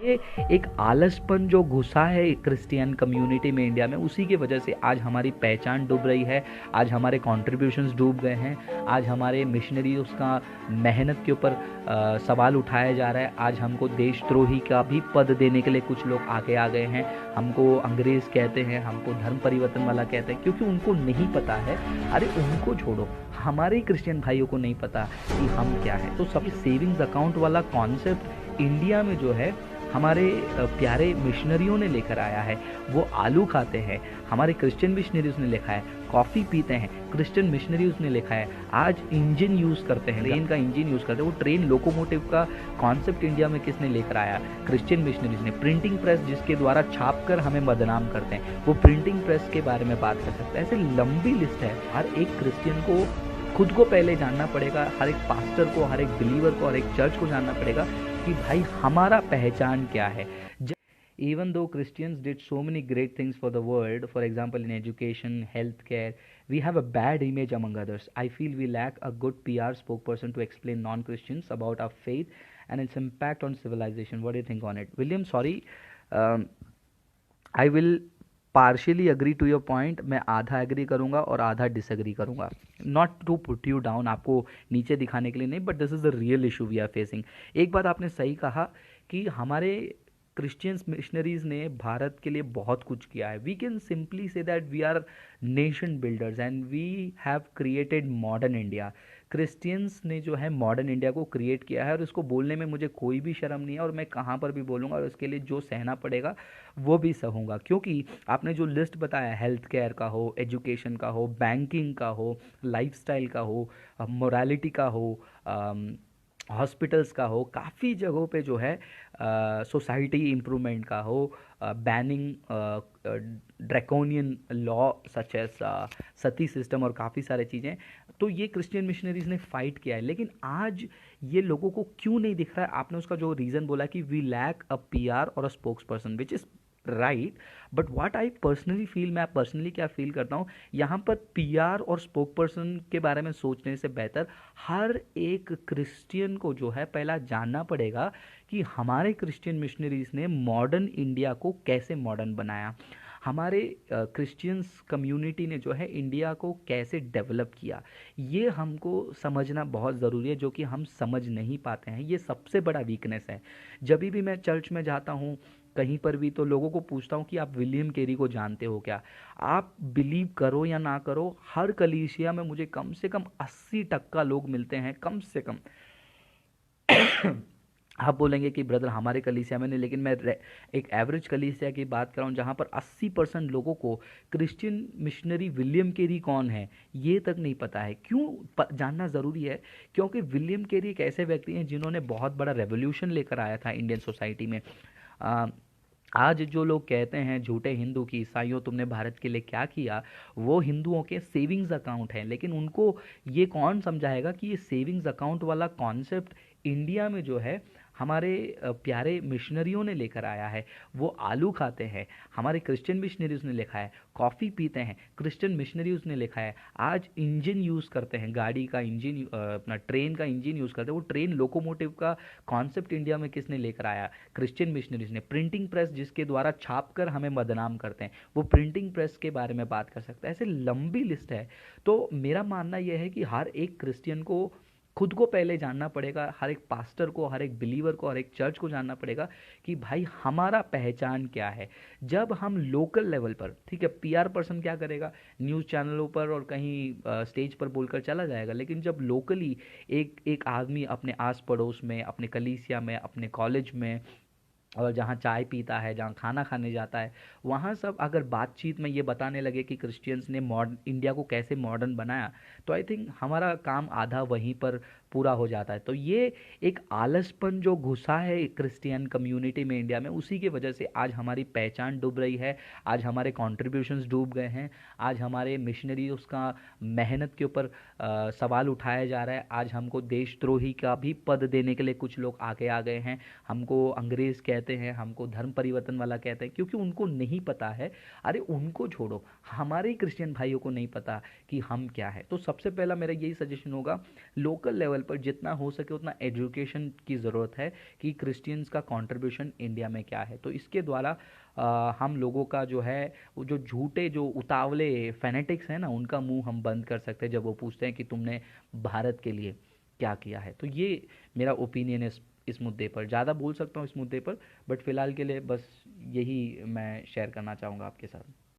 ये एक आलसपन जो घुसा है क्रिश्चियन कम्युनिटी में इंडिया में, उसी की वजह से आज हमारी पहचान डूब रही है, आज हमारे कॉन्ट्रीब्यूशंस डूब गए हैं, आज हमारे मिशनरीज का मेहनत के ऊपर सवाल उठाया जा रहा है। आज हमको देशद्रोही का भी पद देने के लिए कुछ लोग आगे आ गए हैं। हमको अंग्रेज़ कहते हैं, हमको धर्म परिवर्तन वाला कहते हैं, क्योंकि उनको नहीं पता है। अरे उनको छोड़ो, हमारे क्रिश्चियन भाइयों को नहीं पता कि हम क्या है। तो सब सेविंग्स अकाउंट वाला कॉन्सेप्ट इंडिया में जो है हमारे प्यारे मिशनरियों ने लेकर आया है। वो आलू खाते हैं, हमारे क्रिश्चियन मिशनरीज ने लिखा है। कॉफ़ी पीते हैं, क्रिश्चियन मिशनरीज ने लिखा है। आज इंजन यूज़ करते हैं, ट्रेन का इंजन यूज़ करते हैं। वो ट्रेन लोकोमोटिव का कॉन्सेप्ट इंडिया में किसने लेकर आया? क्रिश्चियन मिशनरीज ने। प्रिंटिंग प्रेस जिसके द्वारा छाप कर हमें बदनाम करते हैं, वो प्रिंटिंग प्रेस के बारे में बात कर सकते हैं। ऐसे लंबी लिस्ट है। हर एक क्रिश्चियन को खुद को पहले जानना पड़ेगा, हर एक पास्टर को, हर एक बिलीवर को, हर एक चर्च को जानना पड़ेगा कि भाई हमारा पहचान क्या है। Even though Christians did so many great things for the world, for example in education, healthcare, we have a bad image among others. I feel we lack a good PR spokesperson to explain non-Christians about our faith and its impact on civilization. What do you think on it? William, sorry, um, I will partially agree to your point. मैं आधा agree करूंगा और आधा disagree करूंगा। Not to put you down, आपको नीचे दिखाने के लिए नहीं, but this is the real issue we are facing. एक बात आपने सही कहा कि हमारे क्रिश्चियंस मिशनरीज ने भारत के लिए बहुत कुछ किया है। We can simply say that we are nation builders and we have created modern India. Christians ने जो है मॉडर्न इंडिया को क्रिएट किया है और इसको बोलने में मुझे कोई भी शर्म नहीं है और मैं कहाँ पर भी बोलूँगा और इसके लिए जो सहना पड़ेगा वो भी सहूँगा। क्योंकि आपने जो लिस्ट बताया, हेल्थ केयर का हो, एजुकेशन का हो, बैंकिंग का हो, लाइफस्टाइल का हो, मोरालिटी का हो, हॉस्पिटल्स का हो, काफ़ी जगहों पे जो है सोसाइटी इम्प्रूवमेंट का हो, banning draconian law such as sati system और काफ़ी सारे चीज़ें, तो ये क्रिश्चियन मिशनरीज ने फाइट किया है। लेकिन आज ये लोगों को क्यों नहीं दिख रहा है? आपने उसका जो रीज़न बोला कि वी लैक अ पीआर और a spokesperson, which is right, but what I personally feel, मैं पर्सनली क्या फील करता हूँ, यहाँ पर पीआर और स्पोक पर्सन के बारे में सोचने से बेहतर हर एक क्रिश्चियन को जो है पहला जानना पड़ेगा कि हमारे क्रिश्चियन मिशनरीज ने मॉडर्न इंडिया को कैसे मॉडर्न बनाया, हमारे क्रिश्चियंस कम्युनिटी ने जो है इंडिया को कैसे डेवलप किया। ये हमको समझना बहुत ज़रूरी है, जो कि हम समझ नहीं पाते हैं। ये सबसे बड़ा वीकनेस है। जब भी मैं चर्च में जाता हूँ कहीं पर भी, तो लोगों को पूछता हूँ कि आप विलियम कैरी को जानते हो क्या? आप बिलीव करो या ना करो, हर कलीसिया में मुझे कम से कम 80% लोग मिलते हैं, कम से कम। आप बोलेंगे कि ब्रदर हमारे कलीसिया में नहीं, लेकिन मैं एक एवरेज कलीसिया की बात कर रहा हूँ जहाँ पर 80% लोगों को क्रिश्चियन मिशनरी विलियम केरी कौन है ये तक नहीं पता है। क्यों जानना ज़रूरी है? क्योंकि विलियम केरी एक ऐसे व्यक्ति हैं जिन्होंने बहुत बड़ा रेवोल्यूशन लेकर आया था इंडियन सोसाइटी में। आज जो लोग कहते हैं झूठे हिंदू की ईसाइयों तुमने भारत के लिए क्या किया, वो हिंदुओं के सेविंग्स अकाउंट हैं। लेकिन उनको ये कौन समझाएगा कि ये सेविंग्स अकाउंट वाला कॉन्सेप्ट इंडिया में जो है हमारे प्यारे मिशनरियों ने लेकर आया है। वो आलू खाते हैं, हमारे क्रिश्चियन मिशनरीज ने लिखा है। कॉफ़ी पीते हैं, क्रिश्चियन मिशनरीज ने लिखा है। आज इंजन यूज़ करते हैं, गाड़ी का इंजन, अपना ट्रेन का इंजन यूज़ करते हैं। वो ट्रेन लोकोमोटिव का कॉन्सेप्ट इंडिया में किसने लेकर आया? क्रिश्चियन मिशनरीज ने। प्रिंटिंग प्रेस जिसके द्वारा छाप कर हमें बदनाम करते हैं, वो प्रिंटिंग प्रेस के बारे में बात कर सकते हैं। ऐसे लंबी लिस्ट है। तो मेरा मानना यह है कि हर एक क्रिश्चियन को खुद को पहले जानना पड़ेगा, हर एक पास्टर को, हर एक बिलीवर को, हर एक चर्च को जानना पड़ेगा कि भाई हमारा पहचान क्या है। जब हम लोकल लेवल पर, ठीक है, पीआर पर्सन क्या करेगा, न्यूज़ चैनलों पर और कहीं स्टेज पर बोलकर चला जाएगा। लेकिन जब लोकली एक एक आदमी अपने आस पड़ोस में, अपने कलीसिया में, अपने कॉलेज में, और जहाँ चाय पीता है, जहाँ खाना खाने जाता है, वहाँ सब अगर बातचीत में ये बताने लगे कि क्रिश्चियंस ने मॉडर्न इंडिया को कैसे मॉडर्न बनाया, तो आई थिंक हमारा काम आधा वहीं पर पूरा हो जाता है। तो ये एक आलसपन जो घुसा है क्रिश्चियन कम्युनिटी में इंडिया में, उसी की वजह से आज हमारी पहचान डूब रही है, आज हमारे कॉन्ट्रीब्यूशंस डूब गए हैं, आज हमारे मिशनरी उसका मेहनत के ऊपर सवाल उठाया जा रहा है। आज हमको देशद्रोही का भी पद देने के लिए कुछ लोग आगे आ गए हैं। हमको अंग्रेज़ कहते हैं, हमको धर्म परिवर्तन वाला कहते हैं, क्योंकि उनको नहीं पता है। अरे उनको छोड़ो, हमारे क्रिश्चियन भाइयों को नहीं पता कि हम क्या है। तो सबसे पहला मेरा यही सजेशन होगा, लोकल लेवल लेवल पर जितना हो सके उतना एजुकेशन की ज़रूरत है कि क्रिश्चियंस का कंट्रीब्यूशन इंडिया में क्या है। तो इसके द्वारा हम लोगों का जो है वो जो झूठे जो उतावले फैनेटिक्स हैं ना उनका मुंह हम बंद कर सकते हैं जब वो पूछते हैं कि तुमने भारत के लिए क्या किया है। तो ये मेरा ओपिनियन है इस मुद्दे पर। ज़्यादा बोल सकता हूँ इस मुद्दे पर, बट फिलहाल के लिए बस यही मैं शेयर करना चाहूँगा आपके साथ।